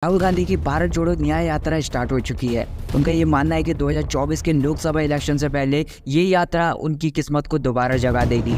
राहुल गांधी की भारत जोड़ो न्याय यात्रा स्टार्ट हो चुकी है। उनका ये मानना है कि 2024 के लोकसभा इलेक्शन से पहले ये यात्रा उनकी किस्मत को दोबारा जगा देगी।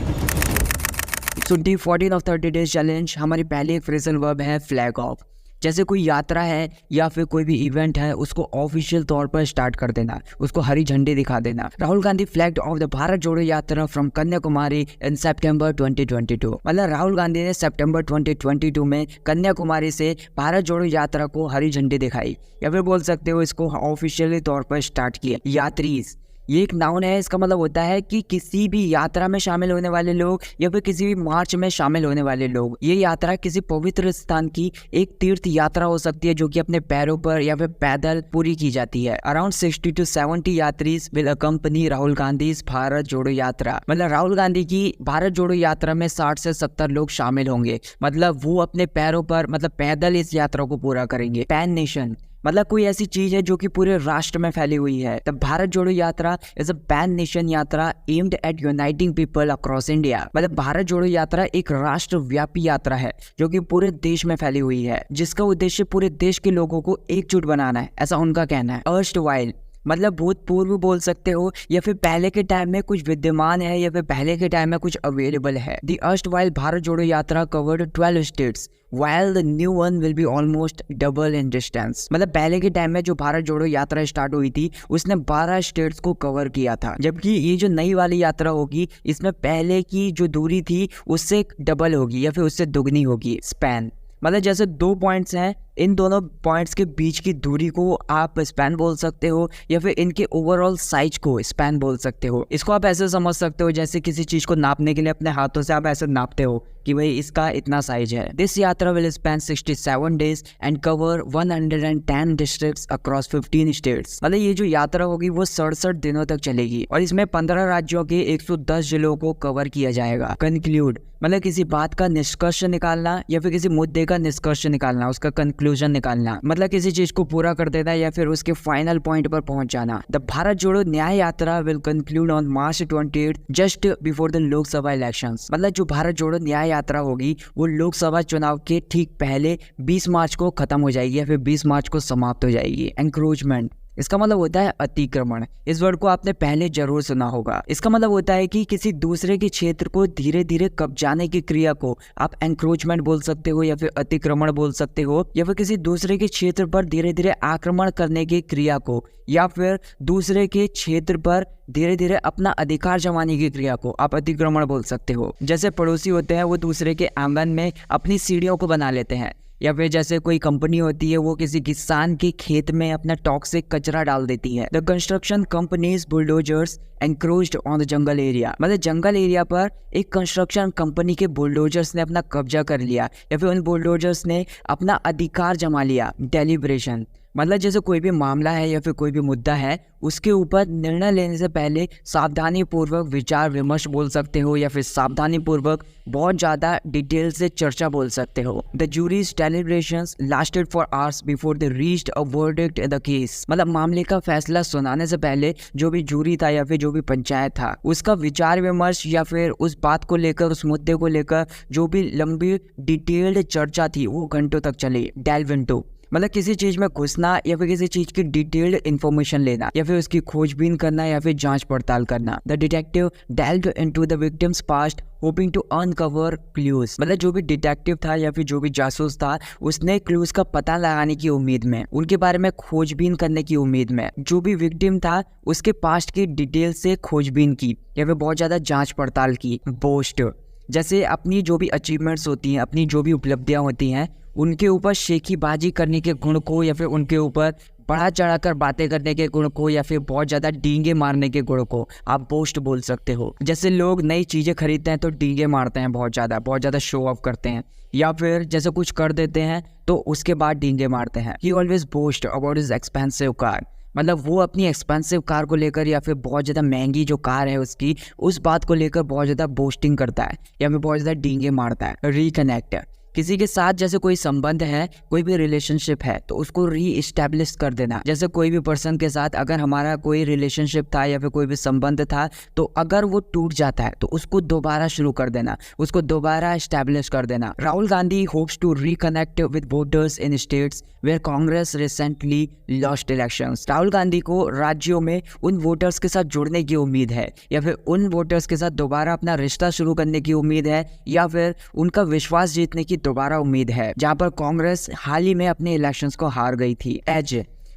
सो डे 14 ऑफ 30 डेज चैलेंज हमारी पहली एक फ्रेजल वर्ब है फ्लैग ऑफ। जैसे कोई यात्रा है या फिर कोई भी इवेंट है, उसको ऑफिशियल तौर पर स्टार्ट कर देना, उसको हरी झंडी दिखा देना। Rahul Gandhi flagged of the Bharat Jodo यात्रा फ्रॉम कन्याकुमारी इन सितंबर 2022। मतलब राहुल गांधी ने सितंबर 2022 में कन्याकुमारी से भारत जोड़ो यात्रा को हरी झंडी दिखाई, या फिर बोल सकते हो इसको ऑफिशियली तौर पर स्टार्ट किया। यात्रीज ये एक नाउन है। इसका मतलब होता है कि किसी भी यात्रा में शामिल होने वाले लोग या फिर किसी भी मार्च में शामिल होने वाले लोग। ये यात्रा किसी पवित्र स्थान की एक तीर्थ यात्रा हो सकती है जो कि अपने पैरों पर या फिर पैदल पूरी की जाती है। अराउंड 60 to 70 यात्रीज विल अकम्पनी राहुल गांधी भारत जोड़ो यात्रा। मतलब राहुल गांधी की भारत जोड़ो यात्रा में 60 से 70 लोग शामिल होंगे। मतलब वो अपने पैरों पर मतलब पैदल इस यात्रा को पूरा करेंगे। पैन नेशन मतलब कोई ऐसी चीज है जो कि पूरे राष्ट्र में फैली हुई है। द भारत जोड़ो यात्रा इज अ पैन नेशन यात्रा aimed at uniting people across India. मतलब भारत जोड़ो यात्रा एक राष्ट्रव्यापी यात्रा है जो कि पूरे देश में फैली हुई है, जिसका उद्देश्य पूरे देश के लोगों को एकजुट बनाना है, ऐसा उनका कहना है। अर्स्टवाइल मतलब भूतपूर्व बोल सकते हो, या फिर पहले के टाइम में कुछ विद्यमान है या फिर पहले के टाइम में कुछ अवेलेबल है। द अर्स्टवाइल भारत जोड़ो यात्रा covered 12 states while the new one will be almost double in distance। मतलब पहले के टाइम में जो भारत जोड़ो यात्रा स्टार्ट हुई थी उसने 12 स्टेट्स को कवर किया था, जबकि ये जो नई वाली यात्रा होगी इसमें पहले की जो दूरी थी उससे डबल होगी या फिर उससे दुगनी होगी। स्पैन मतलब जैसे 2 पॉइंट्स हैं, इन दोनों पॉइंट्स के बीच की दूरी को आप स्पैन बोल सकते हो या फिर इनके ओवरऑल साइज को स्पैन बोल सकते हो। इसको आप ऐसे समझ सकते हो जैसे किसी चीज को नापने के लिए अपने हाथों से आप ऐसे नापते हो कि भाई इसका इतना साइज है। दिस यात्रा will span 67 days and cover 110 districts across 15 states. मतलब ये जो यात्रा होगी वो 67 दिनों तक चलेगी और इसमें 15 राज्यों के 110 जिलों को कवर किया जाएगा। कंक्लूड मतलब किसी बात का निष्कर्ष निकालना या फिर किसी मुद्दे का निष्कर्ष निकालना, उसका कंक्लूजन निकालना, मतलब किसी चीज को पूरा कर देना या फिर उसके फाइनल पॉइंट पर पहुंच जाना। द भारत जोड़ो न्याय यात्रा will conclude on March 28 just before the Lok Sabha elections. मतलब जो भारत जोड़ो न्याय यात्रा होगी वो लोकसभा चुनाव के ठीक पहले 20 मार्च को खत्म हो जाएगी या फिर 20 मार्च को समाप्त हो जाएगी। एंक्रोचमेंट इसका मतलब होता है अतिक्रमण। इस वर्ड को आपने पहले जरूर सुना होगा। इसका मतलब होता है कि किसी दूसरे के क्षेत्र को धीरे धीरे कब्जाने की क्रिया को आप एंक्रोचमेंट बोल सकते हो या फिर अतिक्रमण बोल सकते हो, या फिर किसी दूसरे के क्षेत्र पर धीरे धीरे आक्रमण करने की क्रिया को या फिर दूसरे के क्षेत्र पर धीरे धीरे अपना अधिकार जमाने की क्रिया को आप अतिक्रमण बोल सकते हो। जैसे पड़ोसी होते हैं वो दूसरे के आंगन में अपनी सीढ़ियों को बना लेते हैं, या फिर जैसे कोई कंपनी होती है वो किसी किसान के खेत में अपना टॉक्सिक कचरा डाल देती है। The construction companies bulldozers encroached on the jungle area. मतलब जंगल एरिया पर एक कंस्ट्रक्शन कंपनी के बुलडोजर्स ने अपना कब्जा कर लिया या फिर उन बुलडोजर्स ने अपना अधिकार जमा लिया। डेलिब्रेशन मतलब जैसे कोई भी मामला है या फिर कोई भी मुद्दा है उसके ऊपर निर्णय लेने से पहले सावधानी पूर्वक विचार विमर्श बोल सकते हो, या फिर सावधानी पूर्वक बहुत ज्यादा डिटेल से चर्चा बोल सकते हो। The juries deliberations lasted for hours before they reached a verdict in the case. मतलब मामले का फैसला सुनाने से पहले जो भी जूरी था या फिर जो भी पंचायत था उसका विचार विमर्श या फिर उस बात को लेकर, उस मुद्दे को लेकर जो भी लंबी डिटेल्ड चर्चा थी वो घंटों तक चली। डेल्व इनटू मतलब किसी चीज में घुसना या फिर किसी चीज की डिटेल्ड इन्फॉर्मेशन लेना या फिर उसकी खोजबीन करना या फिर जांच पड़ताल करना। The detective delved into the victim's past hoping to uncover clues. मतलब जो भी डिटेक्टिव था या फिर जो भी जासूस था उसने क्लूज का पता लगाने की उम्मीद में, उनके बारे में खोजबीन करने की उम्मीद में जो भी विक्टिम था उसके पास्ट की डिटेल से खोजबीन की या फिर बहुत ज्यादा जांच पड़ताल की। बोस्ट जैसे अपनी जो भी अचीवमेंट्स होती हैं, अपनी जो भी उपलब्धियां होती हैं उनके ऊपर शेखीबाजी करने के गुण को या फिर उनके ऊपर बढ़ा चढ़ाकर बातें करने के गुण को या फिर बहुत ज्यादा डींगे मारने के गुण को आप बोस्ट बोल सकते हो। जैसे लोग नई चीजें खरीदते हैं तो डींगे मारते हैं, बहुत ज्यादा शो ऑफ करते हैं, या फिर जैसे कुछ कर देते हैं तो उसके बाद डींगे मारते हैं। ही always boast about his expensive car. मतलब वो अपनी एक्सपेंसिव कार को लेकर या फिर बहुत ज़्यादा महंगी जो कार है उसकी उस बात को लेकर बहुत ज़्यादा बोस्टिंग करता है या फिर बहुत ज़्यादा डींगे मारता है। रिकनेक्ट किसी के साथ जैसे कोई संबंध है, कोई भी रिलेशनशिप है, तो उसको री इस्टेब्लिश कर देना। जैसे कोई भी पर्सन के साथ अगर हमारा कोई रिलेशनशिप था या फिर कोई भी संबंध था, तो अगर वो टूट जाता है तो उसको दोबारा शुरू कर देना, उसको दोबारा इस्टेब्लिश कर देना। Rahul Gandhi hopes to reconnect with voters in states where Congress recently lost elections. Rahul Gandhi को राज्यों में उन वोटर्स के साथ जुड़ने की उम्मीद है, या फिर उन वोटर्स के साथ दोबारा अपना रिश्ता शुरू करने की उम्मीद है, या फिर उनका विश्वास जीतने की दोबारा उम्मीद है, जहां पर कांग्रेस हाल ही में अपने इलेक्शंस को हार गई थी। एज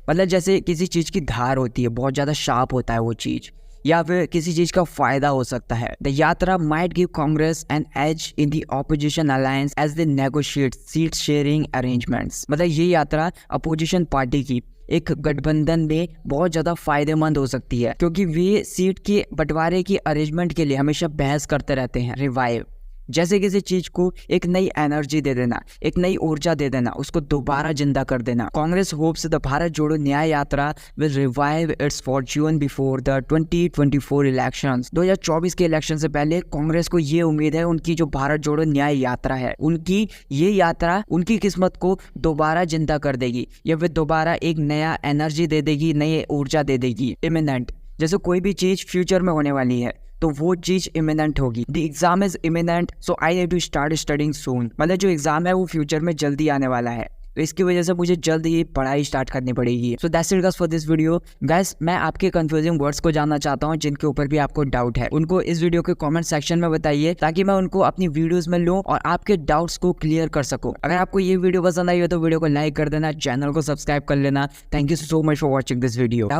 मतलब जैसे किसी चीज की धार होती है, बहुत ज्यादा शार्प होता है वो चीज, या फिर किसी चीज का फायदा हो सकता है। The yatra might give Congress an edge in the opposition alliance as they negotiate seat sharing arrangements. मतलब ये यात्रा अपोजिशन पार्टी की एक गठबंधन में बहुत ज़्यादा फायदेमंद हो सकती है, क्योंकि वे सीट के बंटवारे की अरेंजमेंट के लिए हमेशा बहस करते रहते हैं। रिवाइव जैसे किसी चीज को एक नई एनर्जी दे देना, एक नई ऊर्जा दे देना, उसको दोबारा जिंदा कर देना। कांग्रेस होप्स द भारत जोड़ो न्याय यात्रा will revive it's Fortune before the 2024 elections. 2024 के इलेक्शन से पहले कांग्रेस को ये उम्मीद है, उनकी जो भारत जोड़ो न्याय यात्रा है, उनकी ये यात्रा उनकी किस्मत को दोबारा जिंदा कर देगी, या फिर दोबारा एक नया एनर्जी दे देगी, नई ऊर्जा दे देगी। इमिनेंट जैसे कोई भी चीज फ्यूचर में होने वाली है, तो वो चीज इमिनेंट होगी। The exam is imminent so I have to start studying soon. मतलब जो एग्जाम है वो फ्यूचर में जल्दी आने वाला है, तो इसकी वजह से मुझे जल्द ही पढ़ाई स्टार्ट करनी पड़ेगी। So that's it guys for this video. Guys मैं आपके कंफ्यूजिंग वर्ड्स को जानना चाहता हूँ, जिनके ऊपर भी आपको डाउट है, उनको इस वीडियो के कमेंट सेक्शन में बताइए, ताकि मैं उनको अपनी वीडियोस में लूँ और आपके डाउट्स को क्लियर कर सकूँ। अगर आपको ये वीडियो पसंद आई हो तो वीडियो को लाइक कर देना, चैनल को सब्सक्राइब कर लेना। Thank you so much for watching this video.